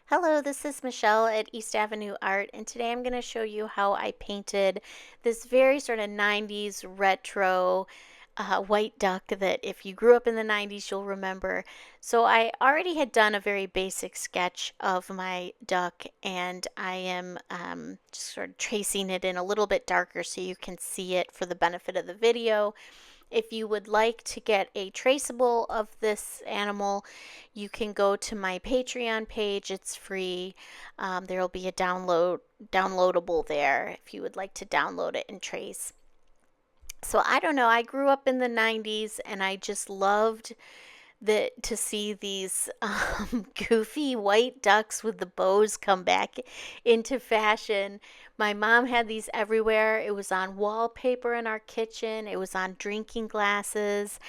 Hello, this is Michelle at East Avenue Art, and today I'm going to show you how I painted this very sort of 90s retro white duck that if you grew up in the 90s, you'll remember. So I already had done a very basic sketch of my duck, and I am just sort of tracing it in a little bit darker so you can see it for the benefit of the video. If you would like to get a traceable of this animal, you can go to my Patreon page. It's free. There will be a downloadable there if you would like to download it and trace. So I don't know. I grew up in the 90s and I just loved to see these goofy white ducks with the bows come back into fashion. My mom had these everywhere. It was on wallpaper in our kitchen. It was on drinking glasses.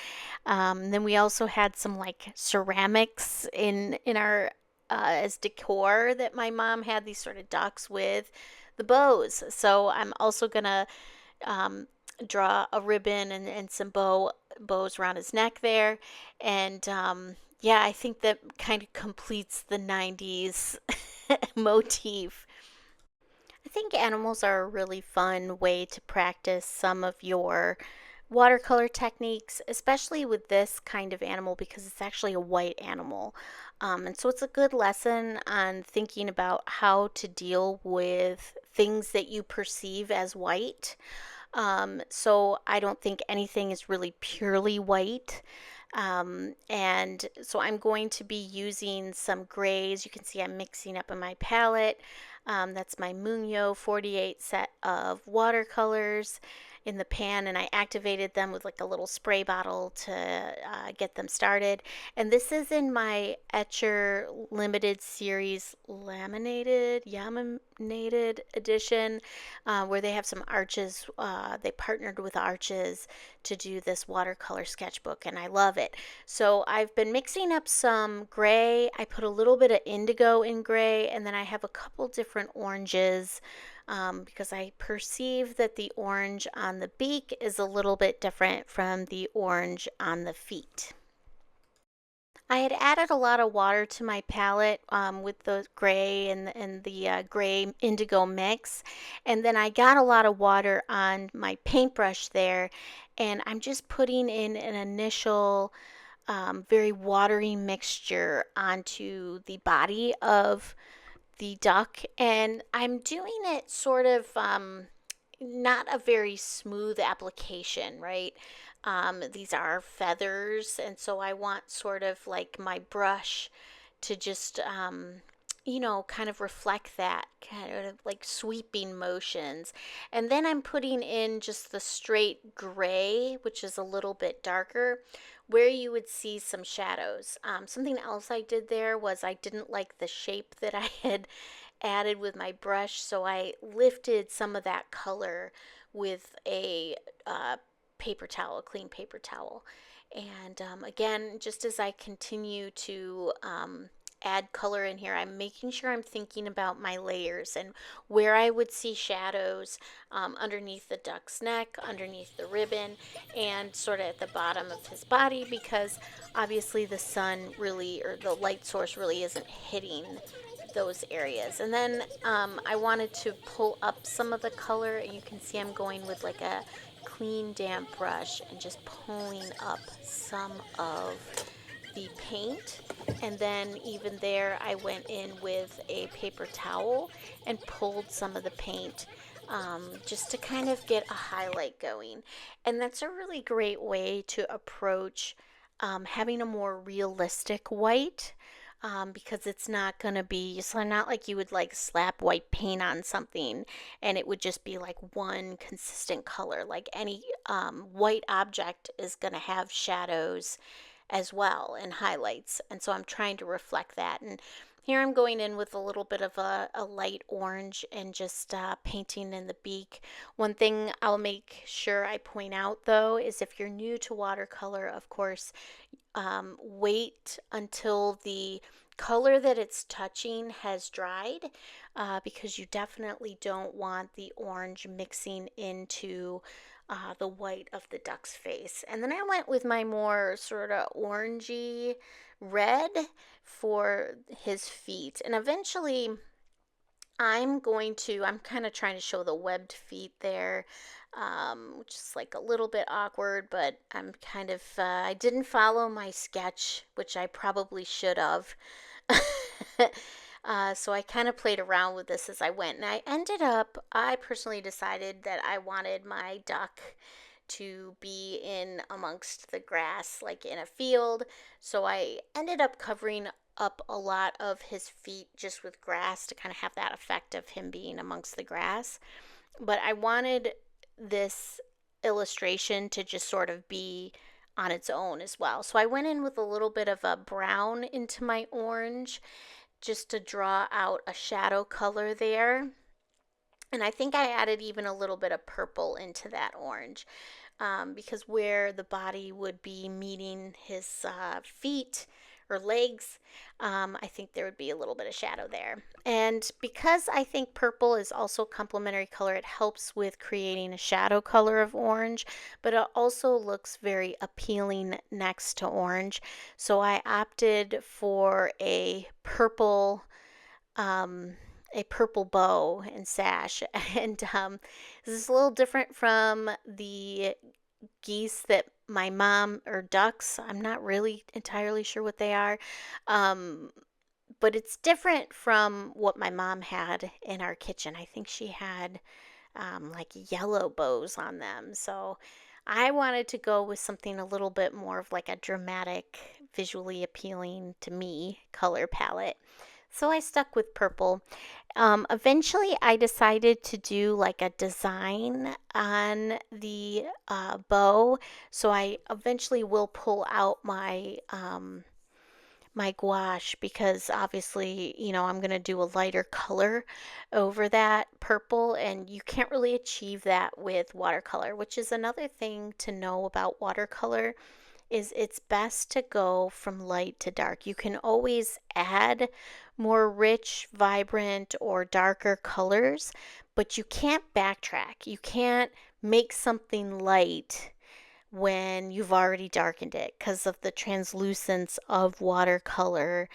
Then we also had some like ceramics in our as decor that my mom had these sort of ducks with the bows. So I'm also gonna um, draw a ribbon and some bows around his neck there. And yeah, I think that kind of completes the 90s motif. I think animals are a really fun way to practice some of your watercolor techniques, especially with this kind of animal because it's actually a white animal. And so it's a good lesson on thinking about how to deal with things that you perceive as white. So I don't think anything is really purely white. And so I'm going to be using some grays. You can see I'm mixing up in my palette. That's my Mungyo 48 set of watercolors in the pan, and I activated them with like a little spray bottle to get them started. And this is in my Etchr limited series laminated edition, where they have some arches. They partnered with arches to do this watercolor sketchbook, and I love it. So I've been mixing up some gray. I put a little bit of indigo in gray, and then I have a couple different oranges, because I perceive that the orange on the beak is a little bit different from the orange on the feet. I had added a lot of water to my palette with the gray and the gray indigo mix. And then I got a lot of water on my paintbrush there. And I'm just putting in an initial very watery mixture onto the body of the duck. And I'm doing it sort of not a very smooth application, right? These are feathers, and so I want sort of like my brush to just, kind of reflect that kind of like sweeping motions. And then I'm putting in just the straight gray, which is a little bit darker, where you would see some shadows. Something else I did there was I didn't like the shape that I had added with my brush, so I lifted some of that color with a paper towel, a clean paper towel. And again, just as I continue to add color in here, I'm making sure I'm thinking about my layers and where I would see shadows underneath the duck's neck, underneath the ribbon, and sort of at the bottom of his body, because obviously the sun really, or the light source really isn't hitting those areas. And then I wanted to pull up some of the color, and you can see I'm going with like a clean damp brush and just pulling up some of the paint. And then even there I went in with a paper towel and pulled some of the paint, just to kind of get a highlight going. And that's a really great way to approach having a more realistic white, because it's not going to be, so not like you would like slap white paint on something and it would just be like one consistent color. Like any white object is going to have shadows as well and highlights. And so I'm trying to reflect that. And here I'm going in with a little bit of a light orange and just painting in the beak. One thing I'll make sure I point out though is if you're new to watercolor, of course, wait until the color that it's touching has dried, because you definitely don't want the orange mixing into the white of the duck's face. And then I went with my more sort of orangey red for his feet. And eventually I'm kind of trying to show the webbed feet there, which is like a little bit awkward, but I didn't follow my sketch, which I probably should have. So I kind of played around with this as I went, and I personally decided that I wanted my duck to be in amongst the grass, like in a field. So I ended up covering up a lot of his feet just with grass to kind of have that effect of him being amongst the grass. But I wanted this illustration to just sort of be on its own as well. So I went in with a little bit of a brown into my orange just to draw out a shadow color there. And I think I added even a little bit of purple into that orange, because where the body would be meeting his feet or legs, I think there would be a little bit of shadow there. And because I think purple is also a complementary color, it helps with creating a shadow color of orange, but it also looks very appealing next to orange. So I opted for a purple bow and sash. And this is a little different from the geese that my mom, or ducks, I'm not really entirely sure what they are, um, but it's different from what my mom had in our kitchen. I think she had like yellow bows on them. So I wanted to go with something a little bit more of like a dramatic, visually appealing to me color palette. So I stuck with purple. Eventually, I decided to do like a design on the bow. So I eventually will pull out my gouache, because obviously, I'm going to do a lighter color over that purple, and you can't really achieve that with watercolor, which is another thing to know about watercolor, is it's best to go from light to dark. You can always add more rich, vibrant, or darker colors, but you can't backtrack. You can't make something light when you've already darkened it because of the translucence of watercolor.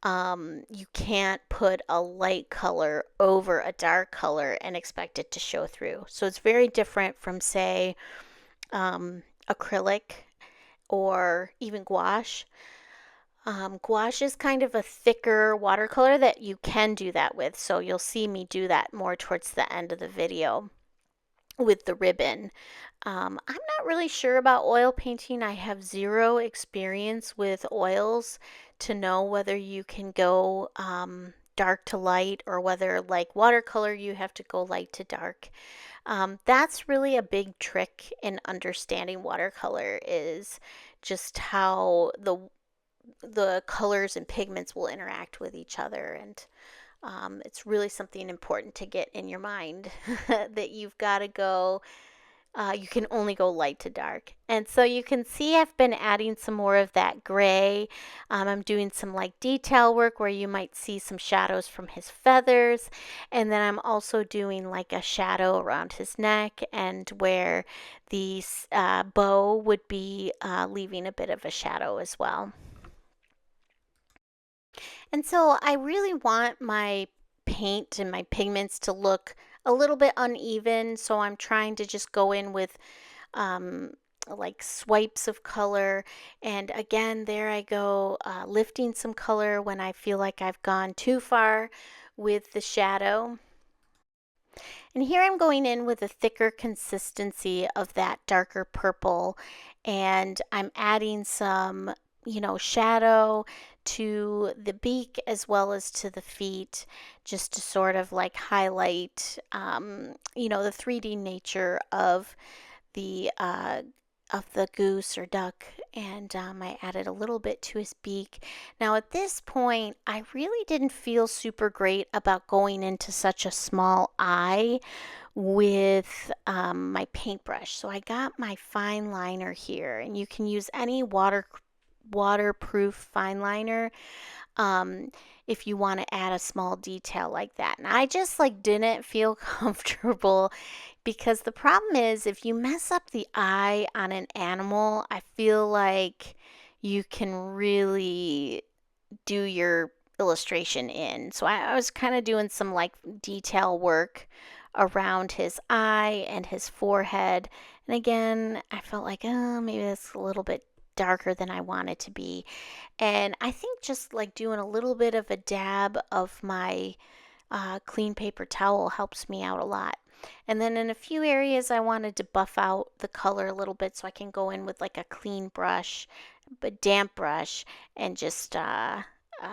You can't put a light color over a dark color and expect it to show through. So it's very different from, say, acrylic or even gouache. Gouache is kind of a thicker watercolor that you can do that with. So you'll see me do that more towards the end of the video with the ribbon. I'm not really sure about oil painting. I have zero experience with oils to know whether you can go dark to light, or whether, like watercolor, you have to go light to dark. That's really a big trick in understanding watercolor, is just how the colors and pigments will interact with each other. And it's really something important to get in your mind that you've got to go, you can only go light to dark. And so you can see I've been adding some more of that gray. I'm doing some like detail work where you might see some shadows from his feathers. And then I'm also doing like a shadow around his neck, and where the bow would be leaving a bit of a shadow as well. And so I really want my paint and my pigments to look a little bit uneven. So I'm trying to just go in with um, like swipes of color. And again, there I go, lifting some color when I feel like I've gone too far with the shadow. And here I'm going in with a thicker consistency of that darker purple, and I'm adding some, shadow to the beak as well as to the feet, just to sort of like highlight, the 3D nature the of the goose or duck. And I added a little bit to his beak. Now at this point, I really didn't feel super great about going into such a small eye with my paintbrush. So I got my fine liner here, and you can use any waterproof fine liner um, if you want to add a small detail like that. And I just like didn't feel comfortable, because the problem is if you mess up the eye on an animal, I feel like you can really do your illustration in. So I was kind of doing some like detail work around his eye and his forehead. And again, I felt like, oh, maybe that's a little bit darker than I want it to be. And I think just like doing a little bit of a dab of my clean paper towel helps me out a lot. And then in a few areas, I wanted to buff out the color a little bit so I can go in with like a clean brush, but damp brush, and just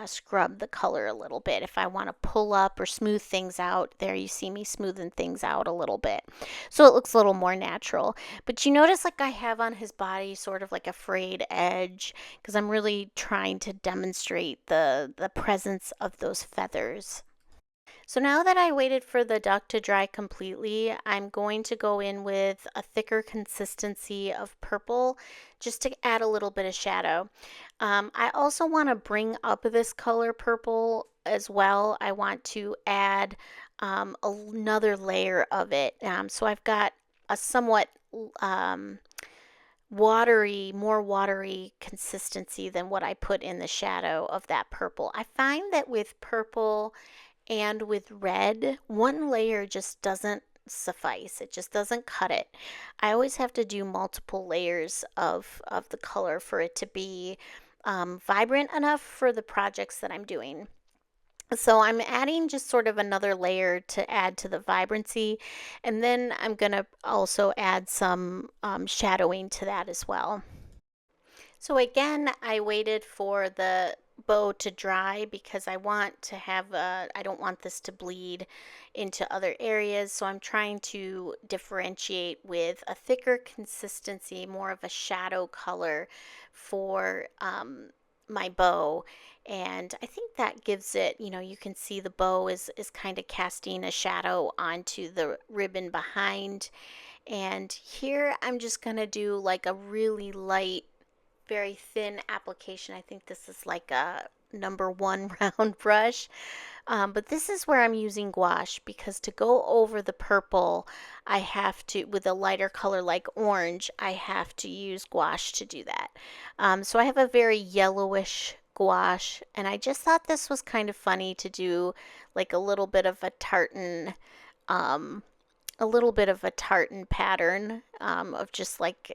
scrub the color a little bit. If I want to pull up or smooth things out, there you see me smoothing things out a little bit. So it looks a little more natural. But you notice like I have on his body sort of like a frayed edge because I'm really trying to demonstrate the presence of those feathers. So now that I waited for the duck to dry completely, I'm going to go in with a thicker consistency of purple just to add a little bit of shadow. I also want to bring up this color purple as well. I want to add another layer of it. So I've got a somewhat um, more watery consistency than what I put in the shadow of that purple. I find that with purple and with red, one layer just doesn't suffice. It just doesn't cut it. I always have to do multiple layers of the color for it to be vibrant enough for the projects that I'm doing. So I'm adding just sort of another layer to add to the vibrancy, and then I'm going to also add some shadowing to that as well. So again, I waited for the bow to dry because I want to have I don't want this to bleed into other areas. So I'm trying to differentiate with a thicker consistency, more of a shadow color for my bow. And I think that gives it, you can see the bow is kind of casting a shadow onto the ribbon behind. And here I'm just going to do like a really light, very thin application. I think this is like a number 1 round brush. But this is where I'm using gouache because to go over the purple, I have to, with a lighter color like orange, I have to use gouache to do that. So I have a very yellowish gouache, and I just thought this was kind of funny to do like um, a little bit of a tartan pattern of just like,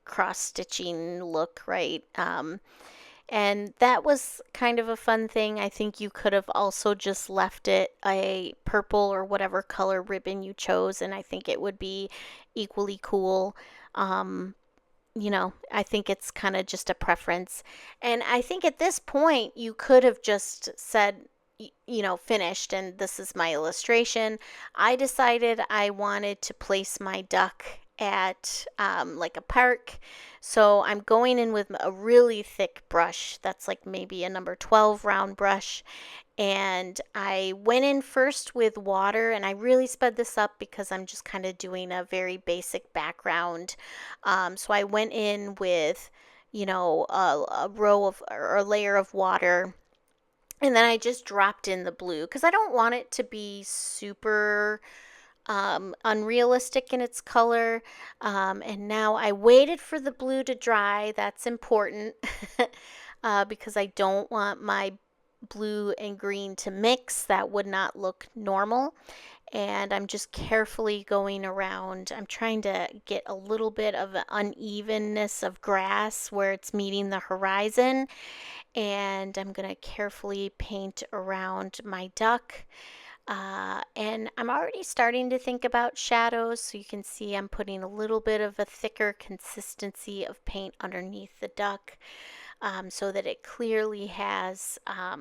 cross stitching look, right? And that was kind of a fun thing. I think you could have also just left it a purple or whatever color ribbon you chose, and I think it would be equally cool. Um, I think it's kind of just a preference. And I think at this point, you could have just said, finished, and this is my illustration. I decided I wanted to place my duck at like a park. So I'm going in with a really thick brush. That's like maybe a number 12 round brush. And I went in first with water, and I really sped this up because I'm just kind of doing a very basic background. So I went in with, a row of or a layer of water, and then I just dropped in the blue because I don't want it to be super unrealistic in its color. And now I waited for the blue to dry. That's important because I don't want my blue and green to mix. That would not look normal. And I'm just carefully going around. I'm trying to get a little bit of an unevenness of grass where it's meeting the horizon. And I'm going to carefully paint around my duck. And I'm already starting to think about shadows, so you can see I'm putting a little bit of a thicker consistency of paint underneath the duck so that it clearly has a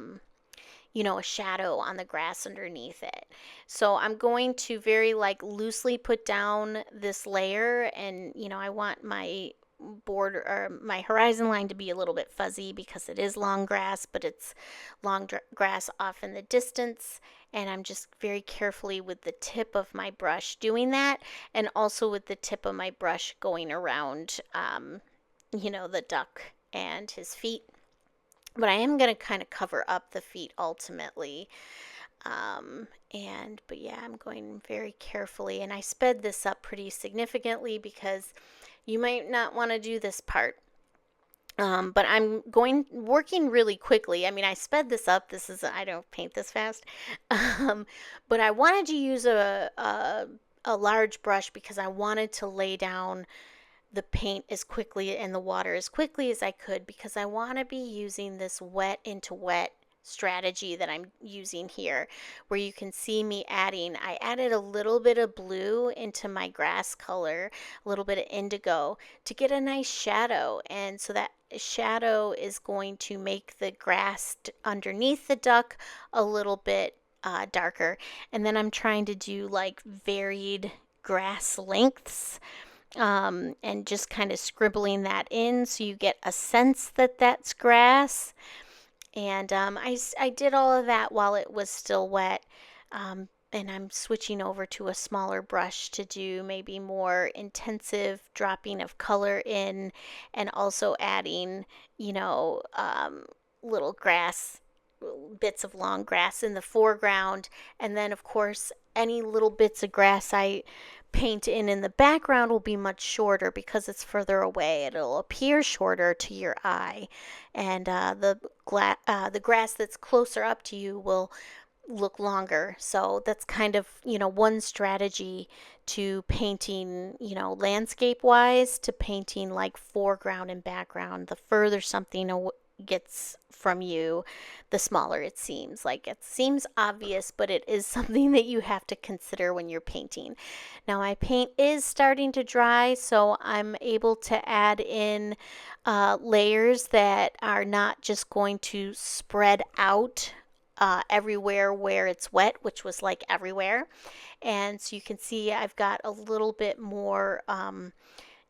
shadow on the grass underneath it. So I'm going to very like loosely put down this layer, and I want my border or my horizon line to be a little bit fuzzy because it is long grass, but it's long grass off in the distance. And I'm just very carefully with the tip of my brush doing that, and also with the tip of my brush going around the duck and his feet. But I am going to kind of cover up the feet ultimately. But yeah, I'm going very carefully, and I sped this up pretty significantly because you might not want to do this part. But I'm working really quickly. I mean, I sped this up. I don't paint this fast. Um, but I wanted to use a large brush because I wanted to lay down the paint as quickly and the water as quickly as I could, because I want to be using this wet into wet strategy that I'm using here, where you can see me I added a little bit of blue into my grass color, a little bit of indigo to get a nice shadow. And so that shadow is going to make the grass underneath the duck a little bit darker. And then I'm trying to do like varied grass lengths, and just kind of scribbling that in so you get a sense that that's grass. And I did all of that while it was still wet. And I'm switching over to a smaller brush to do maybe more intensive dropping of color in, and also adding, you know, little grass, bits of long grass in the foreground. And then, of course, any little bits of grass I paint in the background will be much shorter because it's further away. It'll appear shorter to your eye, and the grass that's closer up to you will look longer. So that's kind of, one strategy to painting, landscape wise, to painting like foreground and background. The further something gets from you, the smaller it seems. Like, it seems obvious, but it is something that you have to consider when you're painting. Now, my paint is starting to dry, so I'm able to add in layers that are not just going to spread out everywhere where it's wet, which was like everywhere. And so you can see I've got a little bit more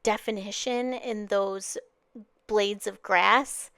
definition in those blades of grass.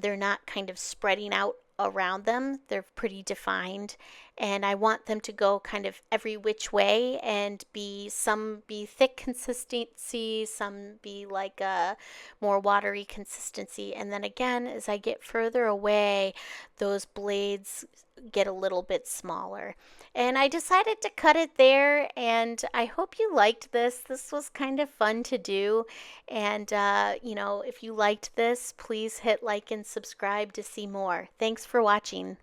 They're not kind of spreading out around them, they're pretty defined. And I want them to go kind of every which way and some be thick consistency, some be like a more watery consistency. And then again, as I get further away, those blades get a little bit smaller. And I decided to cut it there, and I hope you liked this. This was kind of fun to do. And, if you liked this, please hit like and subscribe to see more. Thanks for watching.